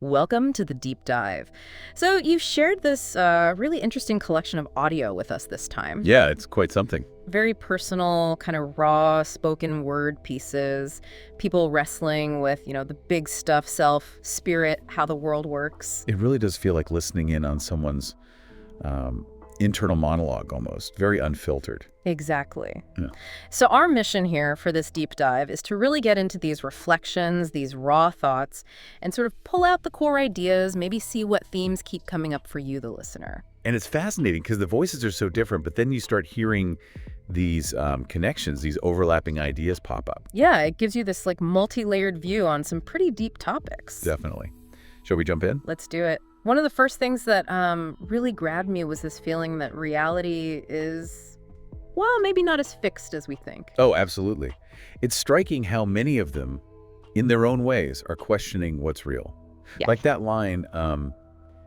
Welcome to the deep dive. So you've shared this really interesting collection of audio with us this time. Yeah, it's quite something. Very personal, kind of raw spoken word pieces, people wrestling with, the big stuff, self, spirit, how the world works. It really does feel like listening in on someone's internal monologue almost, very unfiltered. Exactly. Yeah. So our mission here for this deep dive is to really get into these reflections, these raw thoughts, and sort of pull out the core ideas, maybe see what themes keep coming up for you, the listener. And it's fascinating because the voices are so different, but then you start hearing these connections, these overlapping ideas pop up. Yeah, it gives you this multi-layered view on some pretty deep topics. Definitely. Shall we jump in? Let's do it. One of the first things that really grabbed me was this feeling that reality is, well, maybe not as fixed as we think. Oh, absolutely. It's striking how many of them, in their own ways, are questioning what's real. Yeah. Like that line,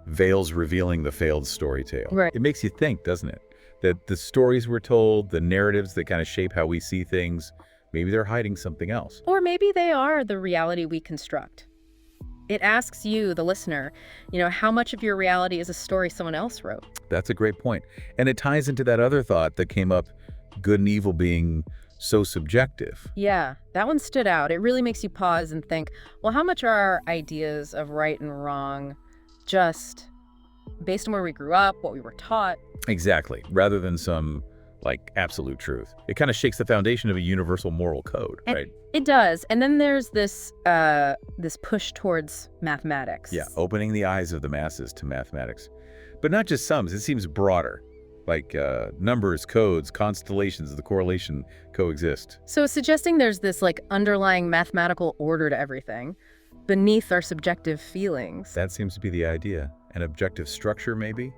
veils revealing the failed story tale. Right. It makes you think, doesn't it? That the stories we're told, the narratives that kind of shape how we see things, maybe they're hiding something else. Or maybe they are the reality we construct. It asks you, the listener, how much of your reality is a story someone else wrote? That's a great point. And it ties into that other thought that came up, good and evil being so subjective. Yeah, that one stood out. It really makes you pause and think, well, how much are our ideas of right and wrong just based on where we grew up, what we were taught? Exactly. Rather than some absolute truth. It kind of shakes the foundation of a universal moral code, right? It does. And then there's this push towards mathematics. Yeah, opening the eyes of the masses to mathematics. But not just sums, it seems broader. Numbers, codes, constellations, the correlation coexist. So suggesting there's this underlying mathematical order to everything beneath our subjective feelings. That seems to be the idea. An objective structure, maybe?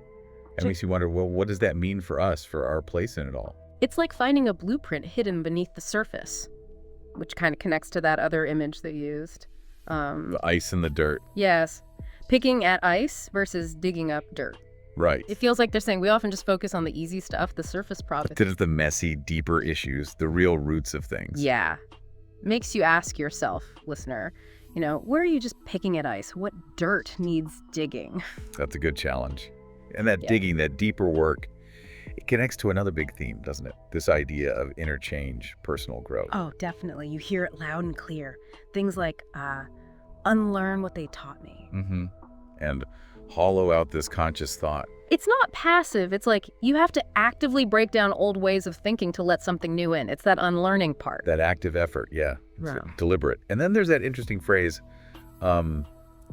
That makes you wonder, well, what does that mean for us, for our place in it all? It's like finding a blueprint hidden beneath the surface, which kind of connects to that other image they used. The ice and the dirt. Yes. Picking at ice versus digging up dirt. Right. It feels like they're saying we often just focus on the easy stuff, the surface problems. But there's the messy, deeper issues, the real roots of things. Yeah. Makes you ask yourself, listener, where are you just picking at ice? What dirt needs digging? That's a good challenge. And that digging, that deeper work, it connects to another big theme, doesn't it? This idea of interchange, personal growth. Oh, definitely. You hear it loud and clear. Things like, unlearn what they taught me. Mm-hmm. And hollow out this conscious thought. It's not passive. It's like you have to actively break down old ways of thinking to let something new in. It's that unlearning part. That active effort, yeah. It's Wow. deliberate. And then there's that interesting phrase,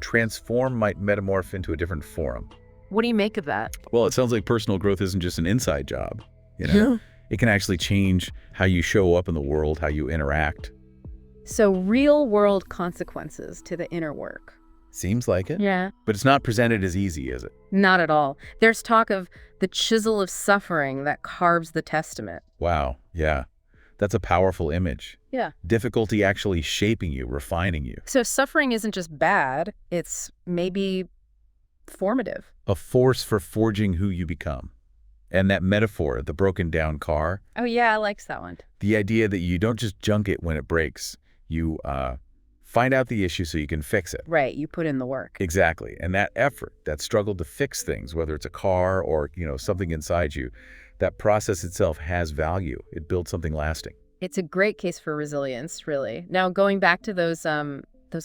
transform might metamorph into a different form. What do you make of that? Well, it sounds like personal growth isn't just an inside job. Yeah. It can actually change how you show up in the world, how you interact. So real world consequences to the inner work. Seems like it. Yeah. But it's not presented as easy, is it? Not at all. There's talk of the chisel of suffering that carves the testament. Wow. Yeah. That's a powerful image. Yeah. Difficulty actually shaping you, refining you. So suffering isn't just bad. It's maybe formative. A force for forging who you become. And that metaphor, the broken down car. Oh, yeah, I like that one. The idea that you don't just junk it when it breaks. You find out the issue so you can fix it. Right, you put in the work. Exactly. And that effort, that struggle to fix things, whether it's a car or, something inside you, that process itself has value. It builds something lasting. It's a great case for resilience, really. Now, going back to those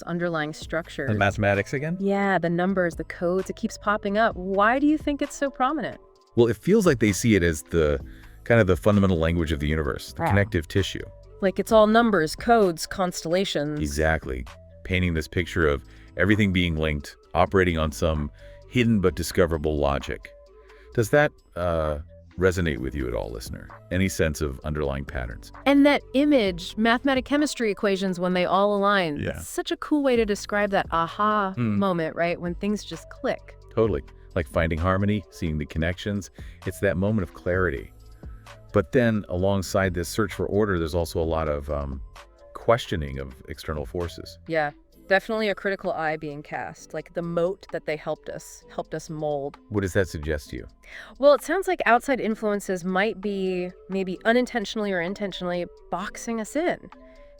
underlying structures. The mathematics again? Yeah, the numbers, the codes, it keeps popping up. Why do you think it's so prominent? Well, it feels like they see it as the kind of the fundamental language of the universe, the connective tissue. Like it's all numbers, codes, constellations. Exactly. Painting this picture of everything being linked, operating on some hidden but discoverable logic. Does that resonate with you at all, listener? Any sense of underlying patterns? And that image, mathematic chemistry equations, when they all align. Yeah. It's such a cool way to describe that aha moment, right? When things just click. Totally. Like finding harmony, seeing the connections. It's that moment of clarity. But then alongside this search for order, there's also a lot of questioning of external forces. Yeah, definitely a critical eye being cast, like the moat that they helped us mold. What does that suggest to you? Well, it sounds like outside influences might be maybe unintentionally or intentionally boxing us in,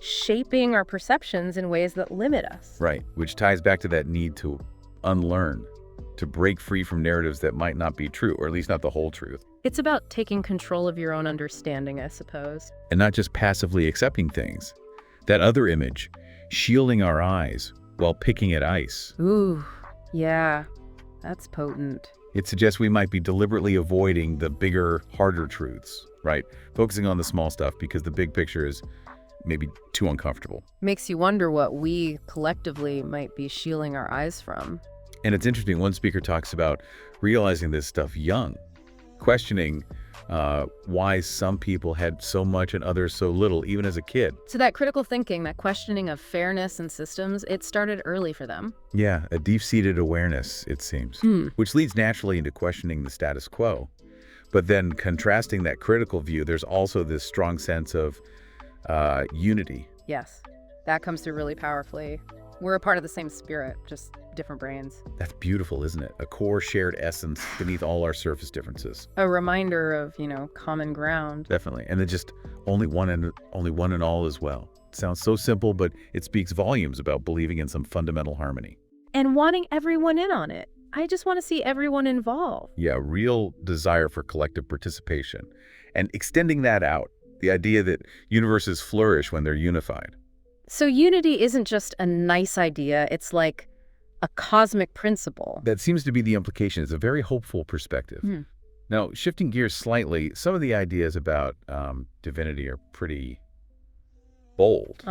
shaping our perceptions in ways that limit us. Right, which ties back to that need to unlearn, to break free from narratives that might not be true, or at least not the whole truth, It's about taking control of your own understanding, I suppose. and not just passively accepting things. That other image, shielding our eyes while picking at ice. Ooh, yeah, that's potent. It suggests we might be deliberately avoiding the bigger, harder truths, right? Focusing on the small stuff because the big picture is maybe too uncomfortable. Makes you wonder what we collectively might be shielding our eyes from. And it's interesting, one speaker talks about realizing this stuff young, questioning why some people had so much and others so little, even as a kid. So that critical thinking, that questioning of fairness and systems, it started early for them. Yeah, a deep-seated awareness, it seems, which leads naturally into questioning the status quo. But then contrasting that critical view, there's also this strong sense of unity. Yes, that comes through really powerfully. We're a part of the same spirit, just different brains. That's beautiful, isn't it? A core shared essence beneath all our surface differences. A reminder of, common ground. Definitely. And then just only one and all as well. It sounds so simple, but it speaks volumes about believing in some fundamental harmony. And wanting everyone in on it. I just want to see everyone involved. Yeah, real desire for collective participation. And extending that out, the idea that universes flourish when they're unified. So unity isn't just a nice idea, it's like a cosmic principle. That seems to be the implication. It's a very hopeful perspective. Now, shifting gears slightly, some of the ideas about divinity are pretty bold.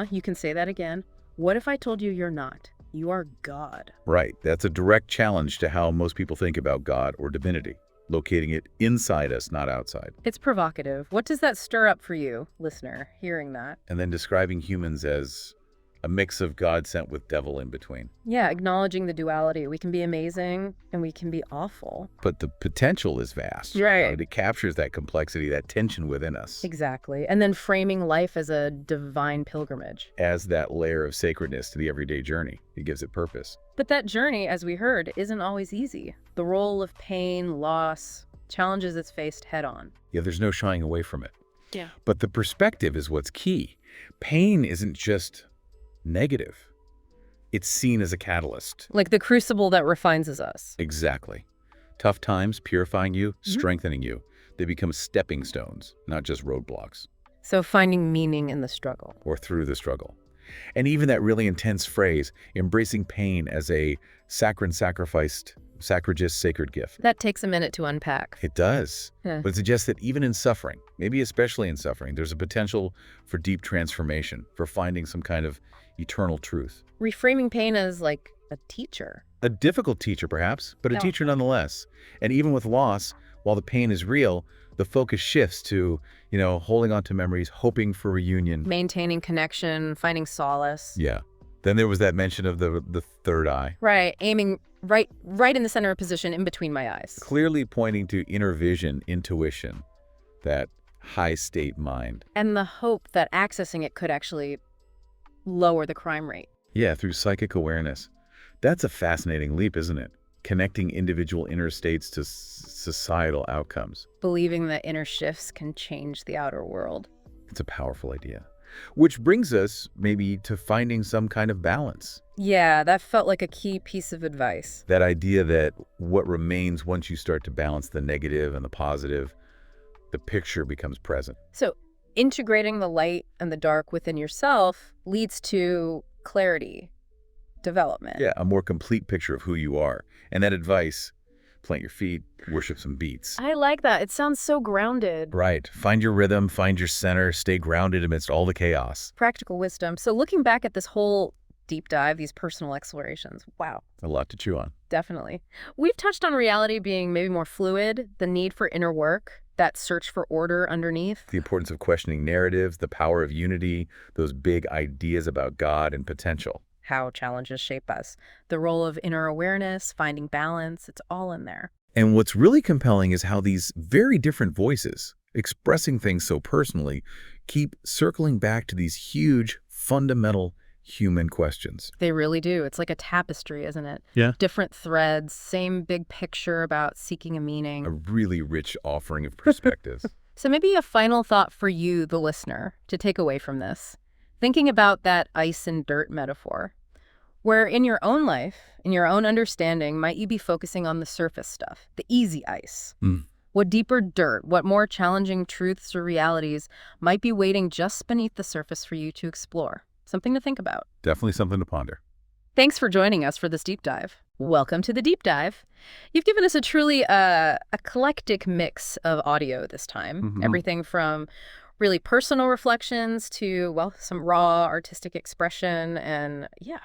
You can say that again. What if I told you you're not? You are God. Right. That's a direct challenge to how most people think about God or divinity, locating it inside us, not outside. It's provocative. What does that stir up for you, listener, hearing that? And then describing humans as a mix of God sent with devil in between. Yeah, acknowledging the duality. We can be amazing and we can be awful. But the potential is vast. Right. It captures that complexity, that tension within us. Exactly. And then framing life as a divine pilgrimage. As that layer of sacredness to the everyday journey. It gives it purpose. But that journey, as we heard, isn't always easy. The role of pain, loss, challenges it's faced head on. Yeah, there's no shying away from it. Yeah. But the perspective is what's key. Pain isn't just negative. It's seen as a catalyst. Like the crucible that refines us. Exactly. Tough times purifying you, strengthening you. They become stepping stones, not just roadblocks. So finding meaning in the struggle. Or through the struggle. And even that really intense phrase, embracing pain as a sacrificed, sacrilegious sacred gift. That takes a minute to unpack. It does. Yeah. But it suggests that even in suffering, maybe especially in suffering, there's a potential for deep transformation, for finding some kind of eternal truth. Reframing pain as like a teacher. A difficult teacher, perhaps, but a No. teacher nonetheless. And even with loss, while the pain is real, the focus shifts to, holding on to memories, hoping for reunion. Maintaining connection, finding solace. Yeah. Then there was that mention of the third eye. Right, aiming right in the center of position in between my eyes. Clearly pointing to inner vision, intuition, that high state mind. And the hope that accessing it could actually lower the crime rate. Yeah, through psychic awareness. That's a fascinating leap, isn't it? Connecting individual inner states to societal outcomes. Believing that inner shifts can change the outer world. It's a powerful idea. Which brings us maybe to finding some kind of balance. Yeah, that felt like a key piece of advice. That idea that what remains once you start to balance the negative and the positive, the picture becomes present. So integrating the light and the dark within yourself leads to clarity, development. Yeah, a more complete picture of who you are. And that advice, plant your feet, worship some beats. I like that. It sounds so grounded. Right. Find your rhythm, find your center, stay grounded amidst all the chaos. Practical wisdom. So looking back at this whole deep dive, these personal explorations, wow. A lot to chew on. Definitely. We've touched on reality being maybe more fluid, the need for inner work, that search for order underneath. The importance of questioning narratives, the power of unity, those big ideas about God and potential. How challenges shape us. The role of inner awareness, finding balance, it's all in there. And what's really compelling is how these very different voices, expressing things so personally, keep circling back to these huge, fundamental human questions. They really do. It's like a tapestry, isn't it? Yeah. Different threads, same big picture about seeking a meaning. A really rich offering of perspectives. So maybe a final thought for you, the listener, to take away from this. Thinking about that ice and dirt metaphor. Where in your own life, in your own understanding, might you be focusing on the surface stuff, the easy ice? Mm, What deeper dirt, what more challenging truths or realities might be waiting just beneath the surface for you to explore? Something to think about. definitely something to ponder. Thanks for joining us for this deep dive. Welcome to the deep dive. You've given us a truly eclectic mix of audio this time. Mhm. Everything from really personal reflections to, well, some raw artistic expression and, yeah,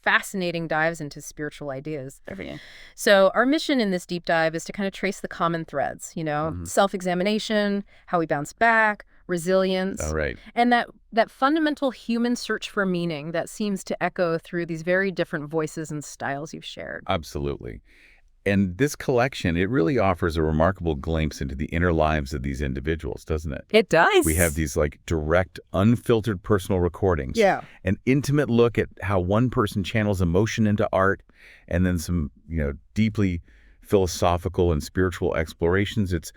fascinating dives into spiritual ideas. Everything. So our mission in this deep dive is to kind of trace the common threads, Mhm. self-examination, how we bounce back, resilience, All right. and that fundamental human search for meaning that seems to echo through these very different voices and styles you've shared. Absolutely. And this collection, it really offers a remarkable glimpse into the inner lives of these individuals, doesn't it? It does. We have these like direct, unfiltered personal recordings. Yeah. An intimate look at how one person channels emotion into art, and then some, deeply philosophical and spiritual explorations. It's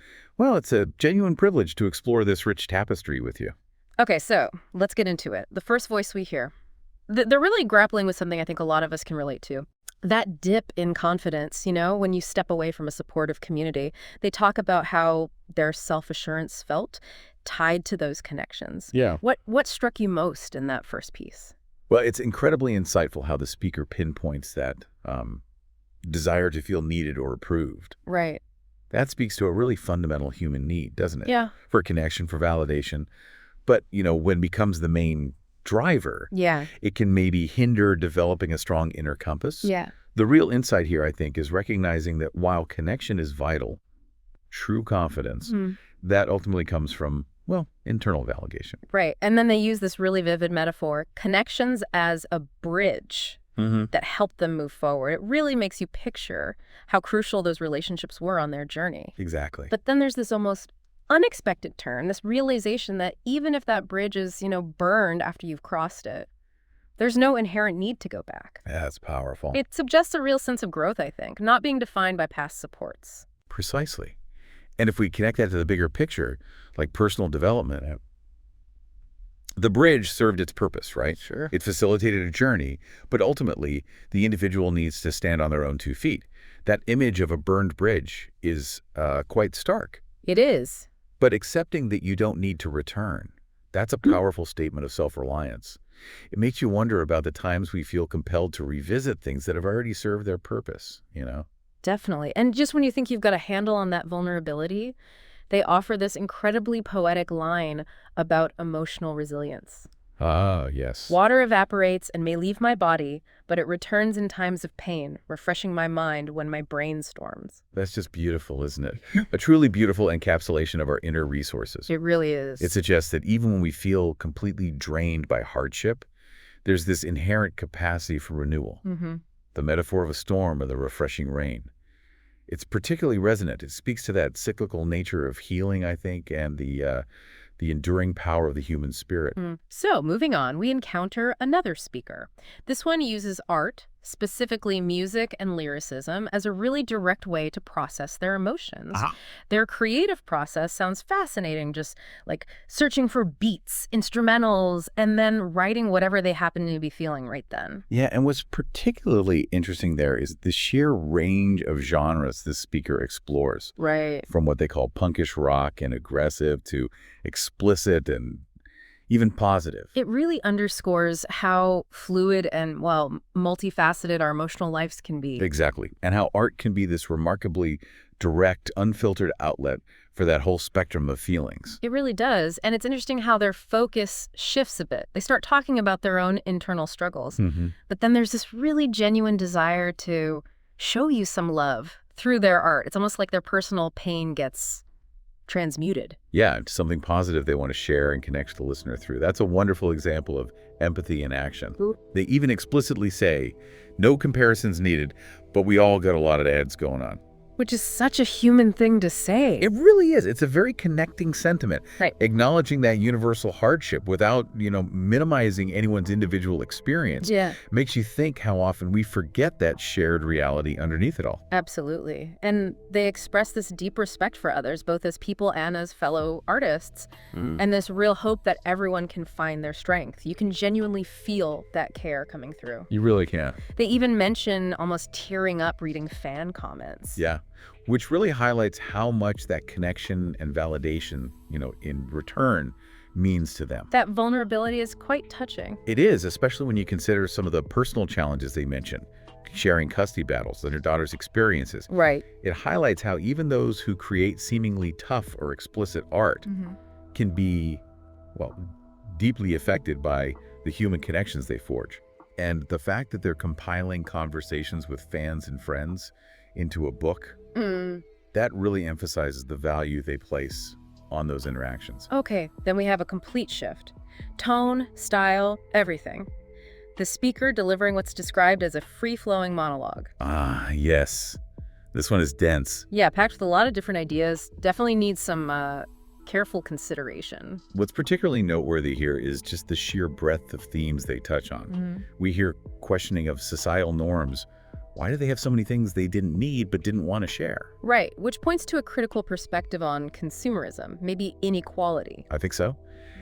a genuine privilege to explore this rich tapestry with you. Okay, so let's get into it. The first voice we hear, they're really grappling with something I think a lot of us can relate to. That dip in confidence, when you step away from a supportive community. They talk about how their self-assurance felt tied to those connections. Yeah. What struck you most in that first piece? Well, it's incredibly insightful how the speaker pinpoints that desire to feel needed or approved. Right. That speaks to a really fundamental human need, doesn't it? Yeah. For connection, for validation. But, when it becomes the main driver, Yeah. it can maybe hinder developing a strong inner compass. Yeah. The real insight here, I think, is recognizing that while connection is vital, true confidence, that ultimately comes from, internal validation. Right. And then they use this really vivid metaphor, connections as a bridge that help them move forward. It really makes you picture how crucial those relationships were on their journey. Exactly. But then there's this almost unexpected turn, this realization that even if that bridge is, burned after you've crossed it, there's no inherent need to go back. That's powerful. It suggests a real sense of growth, I think, not being defined by past supports. Precisely. And if we connect that to the bigger picture, like personal development, the bridge served its purpose, right? Sure. It facilitated a journey, but ultimately, the individual needs to stand on their own 2 feet. That image of a burned bridge is quite stark. It is. But accepting that you don't need to return, that's a powerful statement of self-reliance. It makes you wonder about the times we feel compelled to revisit things that have already served their purpose, Definitely. And just when you think you've got a handle on that vulnerability, they offer this incredibly poetic line about emotional resilience. Ah, yes. Water evaporates and may leave my body, but it returns in times of pain, refreshing my mind when my brain storms. That's just beautiful, isn't it? A truly beautiful encapsulation of our inner resources. It really is. It suggests that even when we feel completely drained by hardship, there's this inherent capacity for renewal. The metaphor of a storm or the refreshing rain. It's particularly resonant. It speaks to that cyclical nature of healing, I think, and the enduring power of the human spirit. So, moving on, we encounter another speaker. This one uses art, specifically music and lyricism, as a really direct way to process their emotions. Their creative process sounds fascinating, just like searching for beats, instrumentals, and then writing whatever they happen to be feeling right then. Yeah, and what's particularly interesting there is the sheer range of genres this speaker explores. Right. From what they call punkish rock and aggressive to explicit and even positive. It really underscores how fluid and, well, multifaceted our emotional lives can be. Exactly. And how art can be this remarkably direct, unfiltered outlet for that whole spectrum of feelings. It really does. And it's interesting how their focus shifts a bit. They start talking about their own internal struggles. But then there's this really genuine desire to show you some love through their art. It's almost like their personal pain gets transmuted. Yeah, it's something positive they want to share and connect the listener through. That's a wonderful example of empathy in action. They even explicitly say, no comparisons needed, but we all got a lot of ads going on. Which is such a human thing to say. It really is. It's a very connecting sentiment. Right. Acknowledging that universal hardship without, minimizing anyone's individual experience makes you think how often we forget that shared reality underneath it all. Absolutely. And they express this deep respect for others, both as people and as fellow artists, and this real hope that everyone can find their strength. You can genuinely feel that care coming through. You really can. They even mention almost tearing up reading fan comments. Yeah. Which really highlights how much that connection and validation, in return means to them. That vulnerability is quite touching. It is, especially when you consider some of the personal challenges they mention, sharing custody battles and their daughter's experiences. Right. It highlights how even those who create seemingly tough or explicit art can be, deeply affected by the human connections they forge. And the fact that they're compiling conversations with fans and friends into a book, that really emphasizes the value they place on those interactions. Okay, then we have a complete shift. Tone, style, everything. The speaker delivering what's described as a free-flowing monologue. Ah, yes. This one is dense. Yeah, packed with a lot of different ideas. Definitely needs some careful consideration. What's particularly noteworthy here is just the sheer breadth of themes they touch on. We hear questioning of societal norms. Why do they have so many things they didn't need but didn't want to share? Right, which points to a critical perspective on consumerism, maybe inequality. I think so.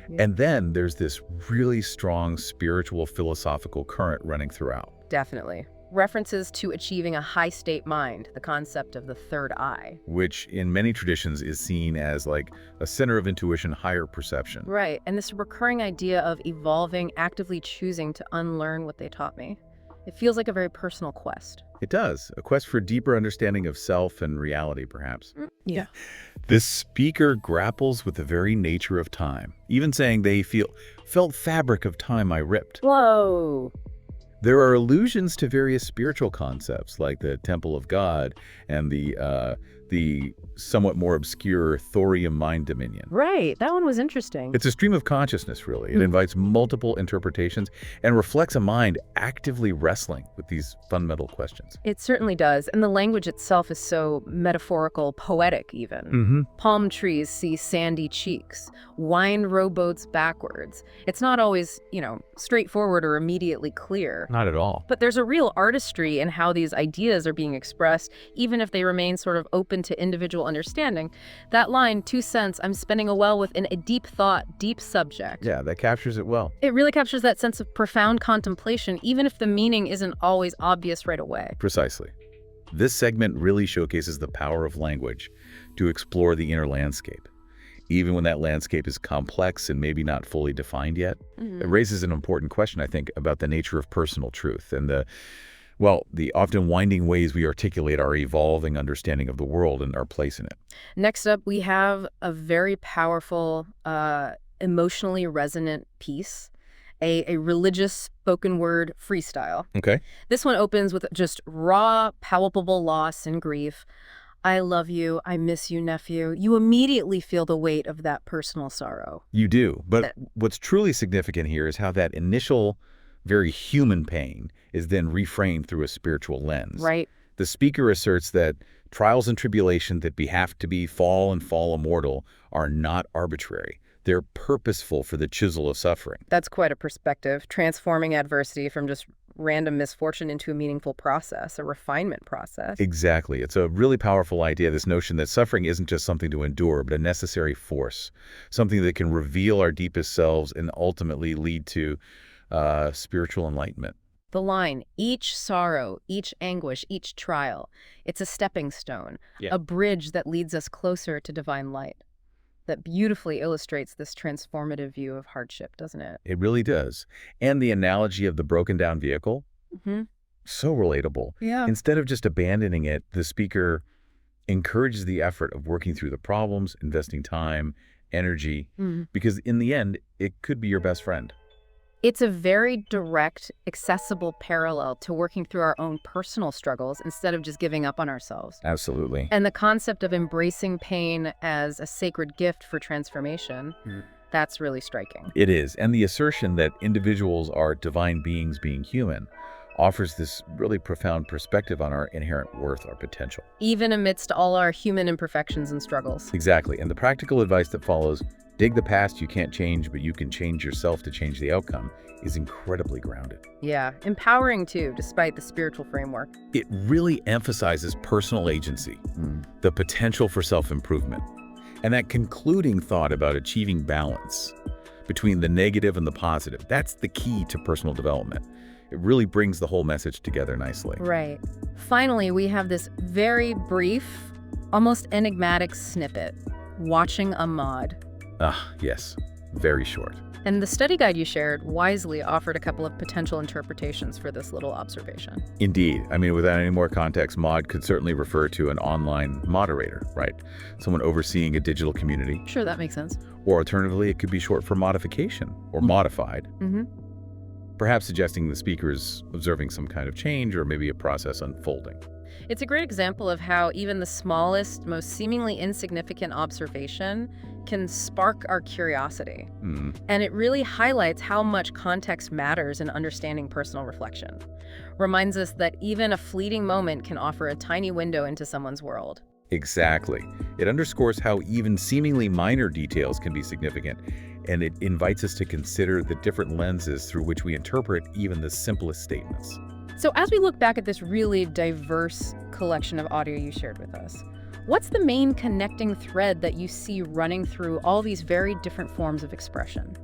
Yeah. And then there's this really strong spiritual philosophical current running throughout. Definitely. References to achieving a high state mind, the concept of the third eye. Which in many traditions is seen as like a center of intuition, higher perception. Right, and this recurring idea of evolving, actively choosing to unlearn what they taught me. It feels like a very personal quest. It does. A quest for deeper understanding of self and reality, perhaps. Yeah. This speaker grapples with the very nature of time, even saying they felt fabric of time I ripped. Whoa. There are allusions to various spiritual concepts like the Temple of God and the somewhat more obscure thorium mind dominion. Right, that one was interesting. It's a stream of consciousness, really. It invites multiple interpretations and reflects a mind actively wrestling with these fundamental questions. It certainly does, and the language itself is so metaphorical, poetic even. Palm trees see sandy cheeks, wine rowboats backwards. It's not always, straightforward or immediately clear. Not at all. But there's a real artistry in how these ideas are being expressed, even if they remain sort of open to individual understanding. That line, 2 cents, I'm spending a well within a deep thought, deep subject. Yeah, that captures it well. It really captures that sense of profound contemplation, even if the meaning isn't always obvious right away. Precisely. This segment really showcases the power of language to explore the inner landscape. Even when that landscape is complex and maybe not fully defined yet, it raises an important question, I think, about the nature of personal truth and the often winding ways we articulate our evolving understanding of the world and our place in it. Next up, we have a very powerful, emotionally resonant piece, a religious spoken word freestyle. Okay. This one opens with just raw, palpable loss and grief. I love you. I miss you, nephew. You immediately feel the weight of that personal sorrow. You do. But what's truly significant here is how that initial, very human pain is then reframed through a spiritual lens. Right. The speaker asserts that trials and tribulation that have to be fall immortal are not arbitrary. They're purposeful for the chisel of suffering. That's quite a perspective, transforming adversity from just random misfortune into a meaningful process, a refinement process. Exactly. It's a really powerful idea, this notion that suffering isn't just something to endure, but a necessary force, something that can reveal our deepest selves and ultimately lead to spiritual enlightenment. The line, each sorrow, each anguish, each trial, it's a stepping stone, a bridge that leads us closer to divine light. That beautifully illustrates this transformative view of hardship, doesn't it? It really does. And the analogy of the broken down vehicle, so relatable. Yeah. Instead of just abandoning it, the speaker encourages the effort of working through the problems, investing time, energy, because in the end, it could be your best friend. It's a very direct, accessible parallel to working through our own personal struggles instead of just giving up on ourselves. Absolutely. And the concept of embracing pain as a sacred gift for transformation, that's really striking. It is. And the assertion that individuals are divine beings being human offers this really profound perspective on our inherent worth, our potential. Even amidst all our human imperfections and struggles. Exactly. And the practical advice that follows, dig the past you can't change, but you can change yourself to change the outcome, is incredibly grounded. Yeah, empowering too, despite the spiritual framework. It really emphasizes personal agency, the potential for self-improvement, and that concluding thought about achieving balance between the negative and the positive. That's the key to personal development. It really brings the whole message together nicely. Right. Finally, we have this very brief, almost enigmatic snippet, watching a mod. Yes, very short. And the study guide you shared wisely offered a couple of potential interpretations for this little observation. Indeed. I mean, without any more context, mod could certainly refer to an online moderator, right? Someone overseeing a digital community. Sure, that makes sense. Or alternatively, it could be short for modification or modified. Perhaps suggesting the speaker is observing some kind of change or maybe a process unfolding. It's a great example of how even the smallest, most seemingly insignificant observation can spark our curiosity. And it really highlights how much context matters in understanding personal reflection. Reminds us that even a fleeting moment can offer a tiny window into someone's world. Exactly. It underscores how even seemingly minor details can be significant, and it invites us to consider the different lenses through which we interpret even the simplest statements. So as we look back at this really diverse collection of audio you shared with us, what's the main connecting thread that you see running through all these very different forms of expression?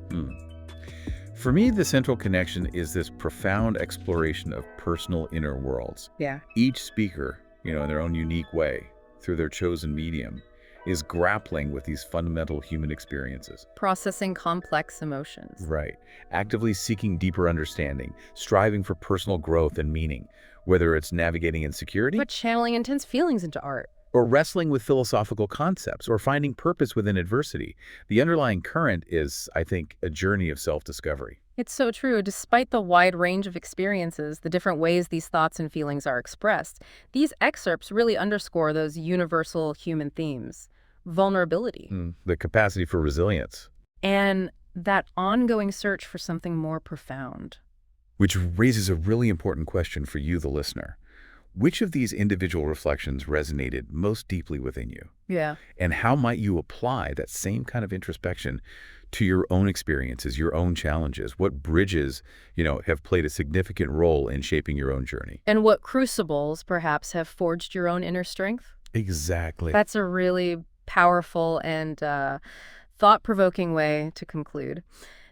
For me, the central connection is this profound exploration of personal inner worlds. Yeah. Each speaker, in their own unique way, through their chosen medium, is grappling with these fundamental human experiences. Processing complex emotions. Right. Actively seeking deeper understanding, striving for personal growth and meaning, whether it's navigating insecurity, But channeling intense feelings into art. or wrestling with philosophical concepts, or finding purpose within adversity. The underlying current is, I think, a journey of self-discovery. It's so true. Despite the wide range of experiences, the different ways these thoughts and feelings are expressed, these excerpts really underscore those universal human themes. Vulnerability. The capacity for resilience. And that ongoing search for something more profound. Which raises a really important question for you, the listener. Which of these individual reflections resonated most deeply within you? Yeah. And how might you apply that same kind of introspection to your own experiences, your own challenges? What bridges, have played a significant role in shaping your own journey? And what crucibles, perhaps, have forged your own inner strength? Exactly. That's a really powerful and thought-provoking way to conclude.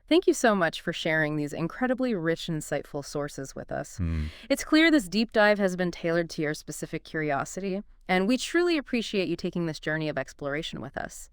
Thank you so much for sharing these incredibly rich, insightful sources with us. It's clear this deep dive has been tailored to your specific curiosity, and we truly appreciate you taking this journey of exploration with us.